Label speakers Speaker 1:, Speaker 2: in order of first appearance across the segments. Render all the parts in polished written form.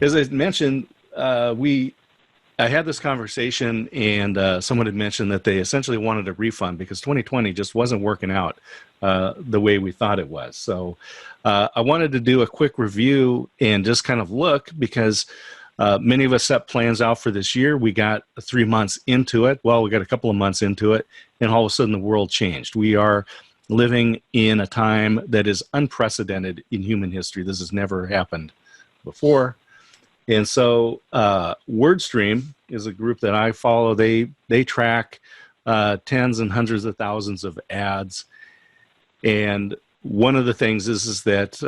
Speaker 1: As I mentioned, I had this conversation, and someone had mentioned that they essentially wanted a refund because 2020 just wasn't working out the way we thought it was. So I wanted to do a quick review and just kind of look because many of us set plans out for this year. We got 3 months into it. Well, we got a couple of months into it, and all of a sudden the world changed. We are living in a time that is unprecedented in human history. This has never happened before. And so WordStream is a group that I follow. They track tens and hundreds of thousands of ads. And one of the things is that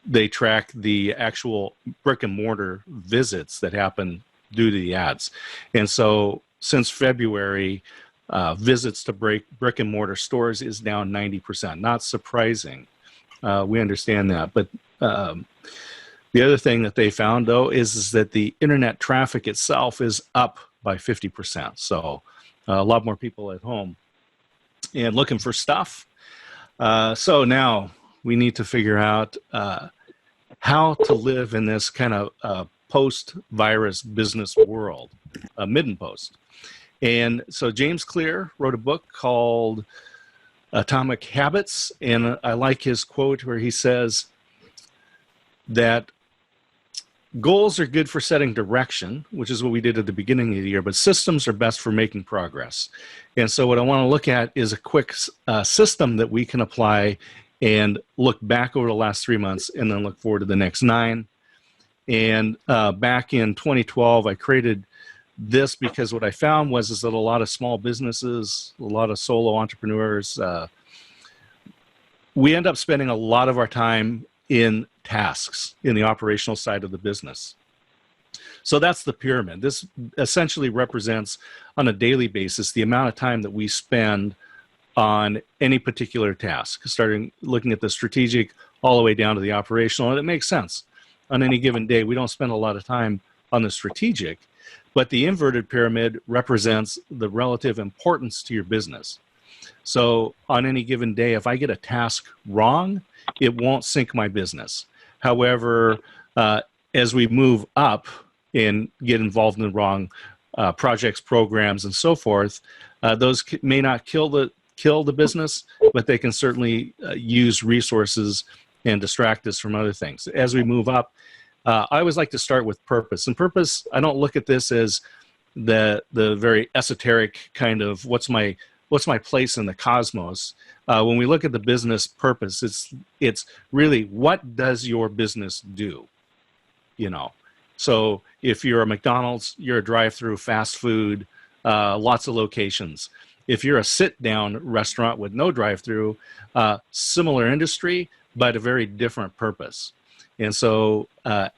Speaker 1: they track the actual brick and mortar visits that happen due to the ads. And so since February, visits to brick and mortar stores is down 90%. Not surprising. We understand that. But the other thing that they found, though, is that the internet traffic itself is up by 50%. So a lot more people at home and looking for stuff. So now we need to figure out how to live in this kind of post-virus business world, mid post. And so James Clear wrote a book called Atomic Habits. And I like his quote where he says that goals are good for setting direction, which is what we did at the beginning of the year, but systems are best for making progress. And so what I want to look at is a quick system that we can apply and look back over the last 3 months and then look forward to the next 9. And back in 2012, I created this because what I found is that a lot of small businesses, a lot of solo entrepreneurs, we end up spending a lot of our time in tasks in the operational side of the business. So that's the pyramid. This essentially represents on a daily basis the amount of time that we spend on any particular task, starting looking at the strategic all the way down to the operational. And it makes sense. On any given day, we don't spend a lot of time on the strategic, but the inverted pyramid represents the relative importance to your business. So on any given day, if I get a task wrong, it won't sink my business. However, as we move up and get involved in the wrong projects, programs, and so forth, those may not kill the business, but they can certainly use resources and distract us from other things. As we move up, I always like to start with purpose. And purpose, I don't look at this as the very esoteric kind of what's my place in the cosmos. When we look at the business purpose, it's really what does your business do? So if you're a McDonald's, you're a drive-through fast food, lots of locations. If you're a sit-down restaurant with no drive-through, similar industry, but a very different purpose. And so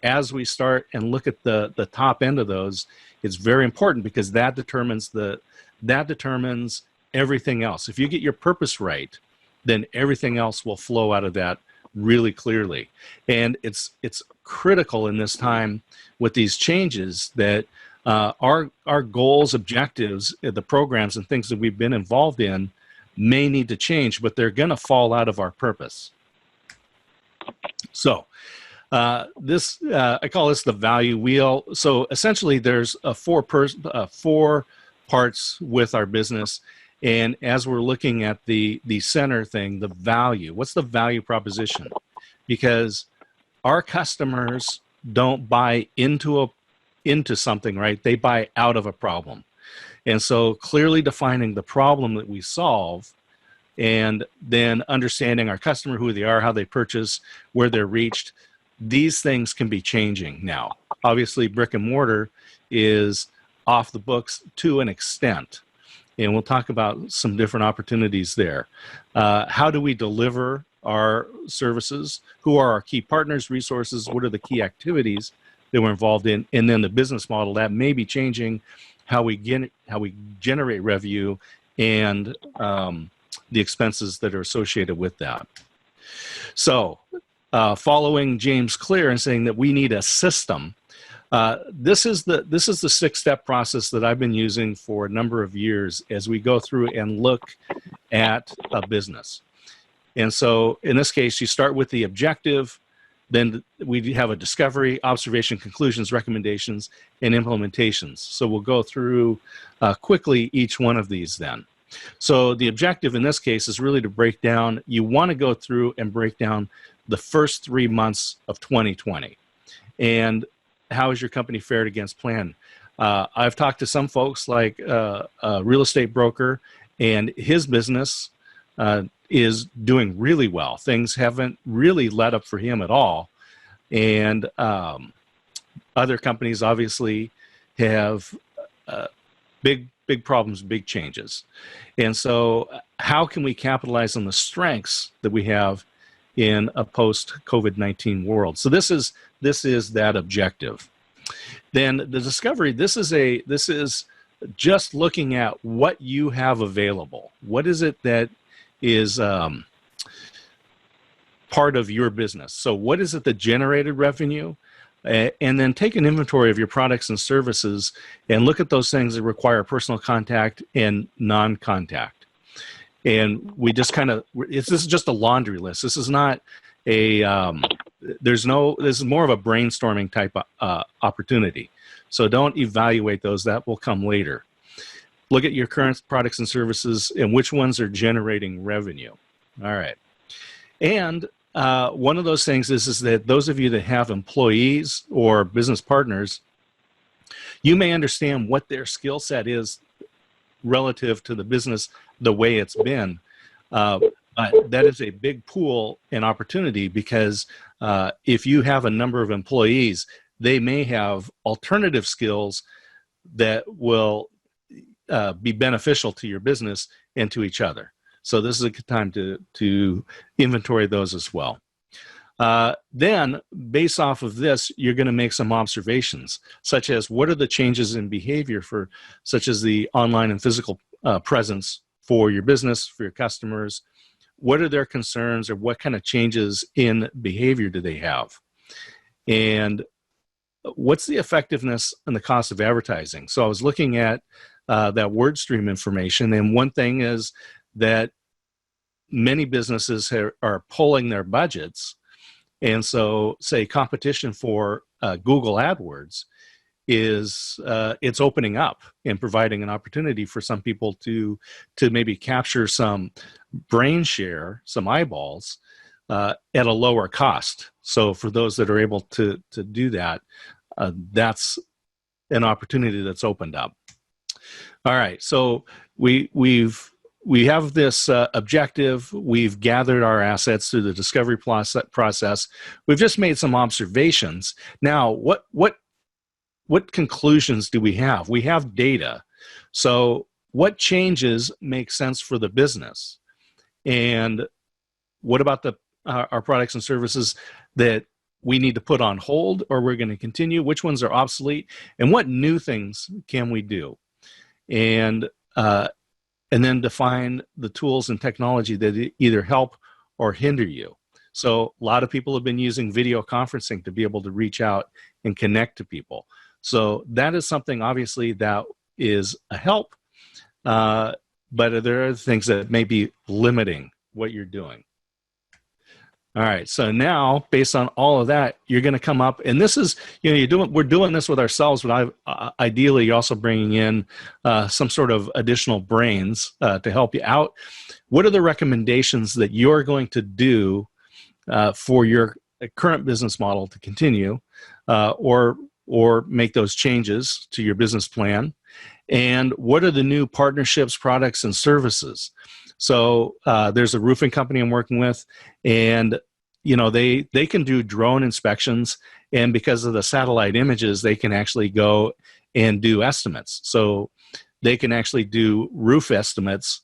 Speaker 1: as we start and look at the top end of those, it's very important because that determines everything else. If you get your purpose right, then everything else will flow out of that really clearly. And it's critical in this time with these changes that our goals, objectives, the programs and things that we've been involved in may need to change, but they're going to fall out of our purpose. So I call this the value wheel. So essentially there's four parts with our business. And as we're looking at the center thing, the value, what's the value proposition? Because our customers don't buy into something, right? They buy out of a problem. And so clearly defining the problem that we solve and then understanding our customer, who they are, how they purchase, where they're reached, these things can be changing now. Obviously, brick and mortar is off the books to an extent. And we'll talk about some different opportunities there. How do we deliver our services? Who are our key partners, resources? What are the key activities that we're involved in? And then the business model that may be changing how we generate revenue and the expenses that are associated with that. So following James Clear and saying that we need a system, this is the 6-step process that I've been using for a number of years as we go through and look at a business. And so in this case, you start with the objective, Then we have a discovery, observation, conclusions, recommendations, and implementations. So we'll go through quickly each one of these then. So the objective in this case is really to break down, you want to go through and break down the first 3 months of 2020. And how has your company fared against plan? I've talked to some folks like a real estate broker, and his business is doing really well. Things haven't really let up for him at all. And other companies obviously have big problems, big changes. And so how can we capitalize on the strengths that we have in a post-COVID-19 world? So this is that objective. Then the discovery, this is just looking at what you have available. What is it that is part of your business? So what is it that generated revenue? And then take an inventory of your products and services and look at those things that require personal contact and non-contact. And we just this is just a laundry list. This is not a, this is more of a brainstorming type opportunity. So don't evaluate those, that will come later. Look at your current products and services and which ones are generating revenue. All right. And one of those things is that those of you that have employees or business partners, you may understand what their skill set is relative to the business, the way it's been. But that is a big pool and opportunity because if you have a number of employees, they may have alternative skills that will be beneficial to your business and to each other. So this is a good time to inventory those as well. Then, based off of this, you're going to make some observations, such as what are the changes in behavior such as the online and physical presence for your business, for your customers. What are their concerns, or what kind of changes in behavior do they have? And what's the effectiveness and the cost of advertising? So I was looking at that word stream information, and one thing is that many businesses are pulling their budgets. And so, say, competition for Google AdWords is it's opening up and providing an opportunity for some people to maybe capture some brain share, some eyeballs at a lower cost. So for those that are able to do that, that's an opportunity that's opened up. All right, so we have this objective. We've gathered our assets through the discovery process. We've just made some observations. Now, what conclusions do we have? We have data. So what changes make sense for the business? And what about our products and services that we need to put on hold or we're going to continue? Which ones are obsolete? And what new things can we do? And then define the tools and technology that either help or hinder you. So a lot of people have been using video conferencing to be able to reach out and connect to people. So that is something obviously that is a help, but there are other things that may be limiting what you're doing. All right, so now based on all of that, you're going to come up, and this is, we're doing this with ourselves, but ideally you're also bringing in some sort of additional brains to help you out. What are the recommendations that you're going to do for your current business model to continue, or make those changes to your business plan? And what are the new partnerships, products, and services? So there's a roofing company I'm working with, and they can do drone inspections, and because of the satellite images, they can actually go and do estimates. So they can actually do roof estimates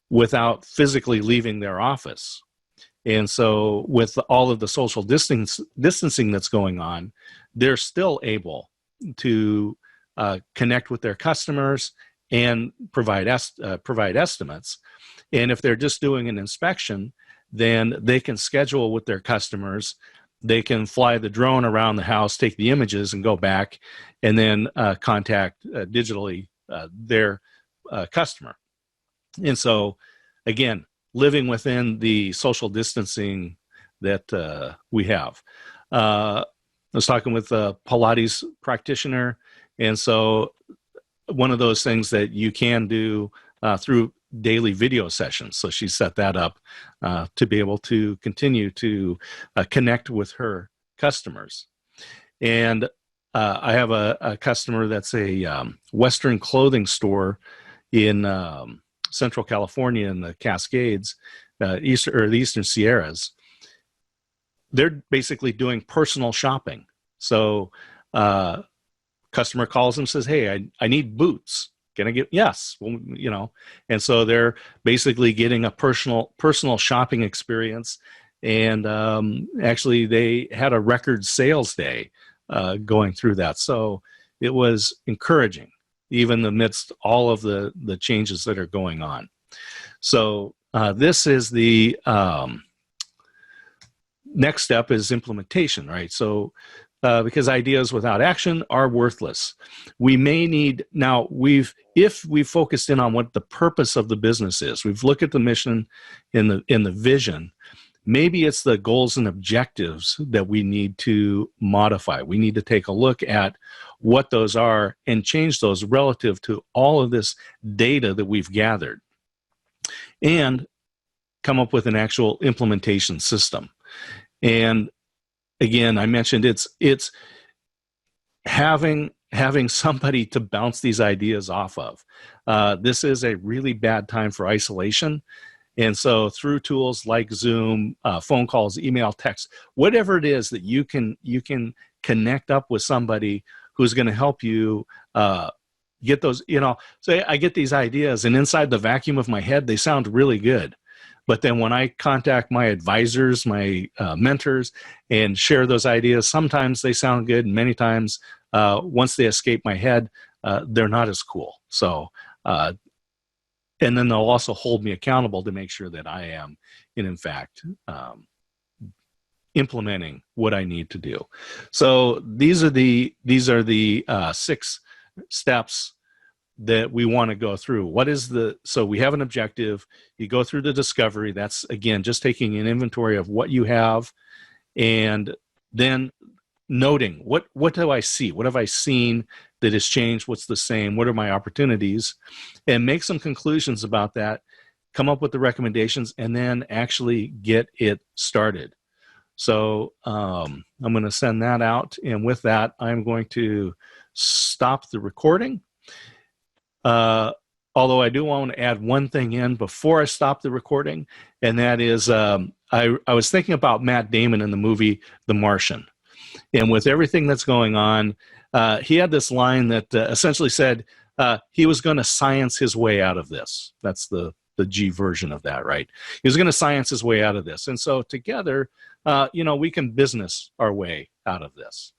Speaker 1: without physically leaving their office. And so with all of the social distancing that's going on, they're still able to connect with their customers and provide estimates. And if they're just doing an inspection, then they can schedule with their customers. They can fly the drone around the house, take the images, and go back, and then contact digitally their customer. And so, again, living within the social distancing that we have. I was talking with a Pilates practitioner, and so one of those things that you can do through daily video sessions. So she set that up to be able to continue to connect with her customers. And I have a customer that's a Western clothing store in Central California in the Cascades, the Eastern Sierras. They're basically doing personal shopping. So customer calls and says, hey, I need boots. Can I get, yes, well, you know, and so they're basically getting a personal shopping experience. And actually they had a record sales day going through that. So it was encouraging, even amidst all of the changes that are going on. So this is the next step is implementation, right? So because ideas without action are worthless. We may need, now if we focused in on what the purpose of the business is, we've looked at the mission in the vision, maybe it's the goals and objectives that we need to modify. We need to take a look at what those are and change those relative to all of this data that we've gathered, and come up with an actual implementation system. And again, I mentioned it's having somebody to bounce these ideas off of. This is a really bad time for isolation. And so through tools like Zoom, phone calls, email, text, whatever it is that you can connect up with somebody who's going to help you get those, you know, say I get these ideas and inside the vacuum of my head, they sound really good. But then when I contact my advisors, my mentors, and share those ideas, sometimes they sound good, and many times, once they escape my head, they're not as cool. So, and then they'll also hold me accountable to make sure that I am, in fact, implementing what I need to do. So these are the 6 steps that we want to go through. So we have an objective, you go through the discovery, that's again, just taking an inventory of what you have, and then noting, what do I see? What have I seen that has changed? What's the same? What are my opportunities? And make some conclusions about that, come up with the recommendations, and then actually get it started. So I'm going to send that out. And with that, I'm going to stop the recording. Although I do want to add one thing in before I stop the recording, and that is I was thinking about Matt Damon in the movie The Martian. And with everything that's going on, he had this line that essentially said he was going to science his way out of this. That's the G version of that, right? He was going to science his way out of this. And so together, we can business our way out of this.